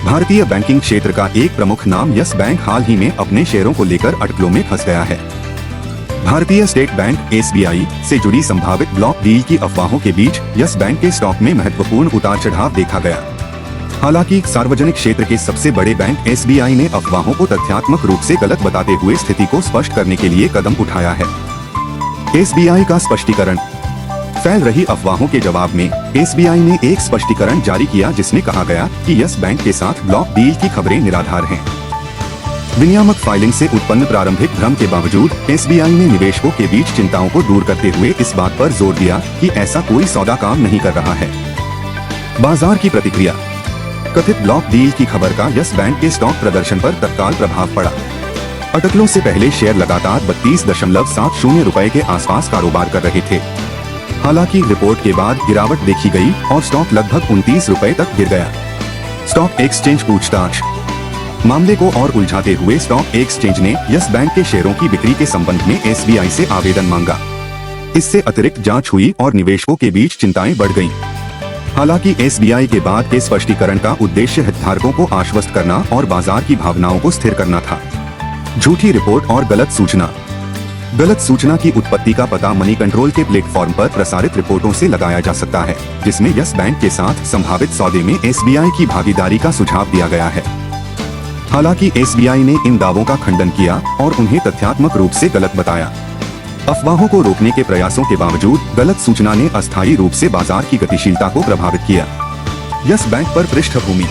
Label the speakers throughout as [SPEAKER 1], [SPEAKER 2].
[SPEAKER 1] भारतीय बैंकिंग क्षेत्र का एक प्रमुख नाम यस बैंक हाल ही में अपने शेयरों को लेकर अटकलों में फंस गया है। भारतीय स्टेट बैंक (SBI) से जुड़ी संभावित ब्लॉक डील की अफवाहों के बीच यस बैंक के स्टॉक में महत्वपूर्ण उतार चढ़ाव देखा गया। हालांकि सार्वजनिक क्षेत्र के सबसे बड़े बैंक SBI ने अफवाहों को तथ्यात्मक रूप से गलत बताते हुए स्थिति को स्पष्ट करने के लिए कदम उठाया है। SBI का स्पष्टीकरण। फैल रही अफवाहों के जवाब में SBI ने एक स्पष्टीकरण जारी किया जिसमें कहा गया कि यस बैंक के साथ ब्लॉक डील की खबरें निराधार हैं। विनियामक फाइलिंग से उत्पन्न प्रारंभिक भ्रम के बावजूद SBI ने निवेशकों के बीच चिंताओं को दूर करते हुए इस बात पर जोर दिया कि ऐसा कोई सौदा काम नहीं कर रहा है। बाजार की प्रतिक्रिया। कथित ब्लॉक डील की खबर का यस बैंक के स्टॉक प्रदर्शन पर तत्काल प्रभाव पड़ा। अटकलों से पहले शेयर लगातार 32.70 रुपए के आसपास कारोबार कर रहे थे। हालांकि रिपोर्ट के बाद गिरावट देखी गई और स्टॉक लगभग 29 रुपए तक गिर गया। स्टॉक एक्सचेंज पूछताछ। मामले को और उलझाते हुए स्टॉक एक्सचेंज ने यस बैंक के शेयरों की बिक्री के संबंध में SBI से आवेदन मांगा। इससे अतिरिक्त जांच हुई और निवेशकों के बीच चिंताएं बढ़ गईं। हालांकि SBI के बाद के स्पष्टीकरण का उद्देश्य हितधारकों को आश्वस्त करना और बाजार की भावनाओं को स्थिर करना था। झूठी रिपोर्ट और गलत सूचना। गलत सूचना की उत्पत्ति का पता मनी कंट्रोल के प्लेटफॉर्म पर प्रसारित रिपोर्टों से लगाया जा सकता है, जिसमें यस बैंक के साथ संभावित सौदे में SBI की भागीदारी का सुझाव दिया गया है। हालांकि SBI ने इन दावों का खंडन किया और उन्हें तथ्यात्मक रूप से गलत बताया। अफवाहों को रोकने के प्रयासों के बावजूद गलत सूचना ने अस्थायी रूप से बाजार की गतिशीलता को प्रभावित किया। यस बैंक पर पृष्ठभूमि।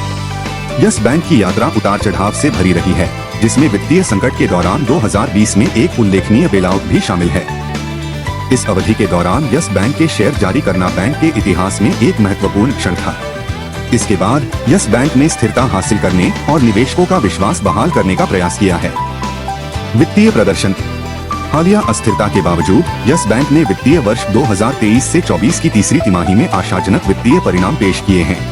[SPEAKER 1] यस बैंक की यात्रा उतार चढ़ाव से भरी रही है, जिसमें वित्तीय संकट के दौरान 2020 में एक उल्लेखनीय बेलआउट भी शामिल है। इस अवधि के दौरान यस बैंक के शेयर जारी करना बैंक के इतिहास में एक महत्वपूर्ण क्षण था। इसके बाद यस बैंक ने स्थिरता हासिल करने और निवेशकों का विश्वास बहाल करने का प्रयास किया है। वित्तीय प्रदर्शन। हालिया अस्थिरता के बावजूद यस बैंक ने वित्तीय वर्ष 2023 से 24 की तीसरी तिमाही में आशाजनक वित्तीय परिणाम पेश किए हैं।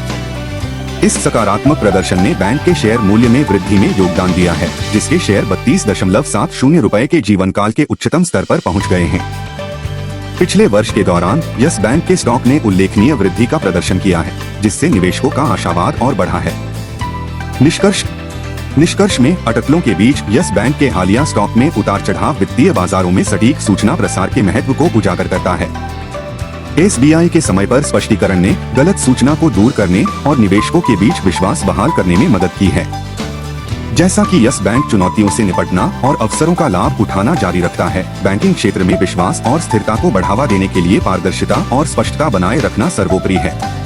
[SPEAKER 1] इस सकारात्मक प्रदर्शन ने बैंक के शेयर मूल्य में वृद्धि में योगदान दिया है, जिसके शेयर 32.70 रुपए के जीवन काल के उच्चतम स्तर पर पहुंच गए हैं। पिछले वर्ष के दौरान यस बैंक के स्टॉक ने उल्लेखनीय वृद्धि का प्रदर्शन किया है, जिससे निवेशकों का आशावाद और बढ़ा है। निष्कर्ष में अटकलों के बीच यस बैंक के हालिया स्टॉक में उतार चढ़ाव वित्तीय बाजारों में सटीक सूचना प्रसार के महत्व को उजागर करता है। SBI के समय पर स्पष्टीकरण ने गलत सूचना को दूर करने और निवेशकों के बीच विश्वास बहाल करने में मदद की है। जैसा कि यस बैंक चुनौतियों से निपटना और अवसरों का लाभ उठाना जारी रखता है, बैंकिंग क्षेत्र में विश्वास और स्थिरता को बढ़ावा देने के लिए पारदर्शिता और स्पष्टता बनाए रखना सर्वोपरि है।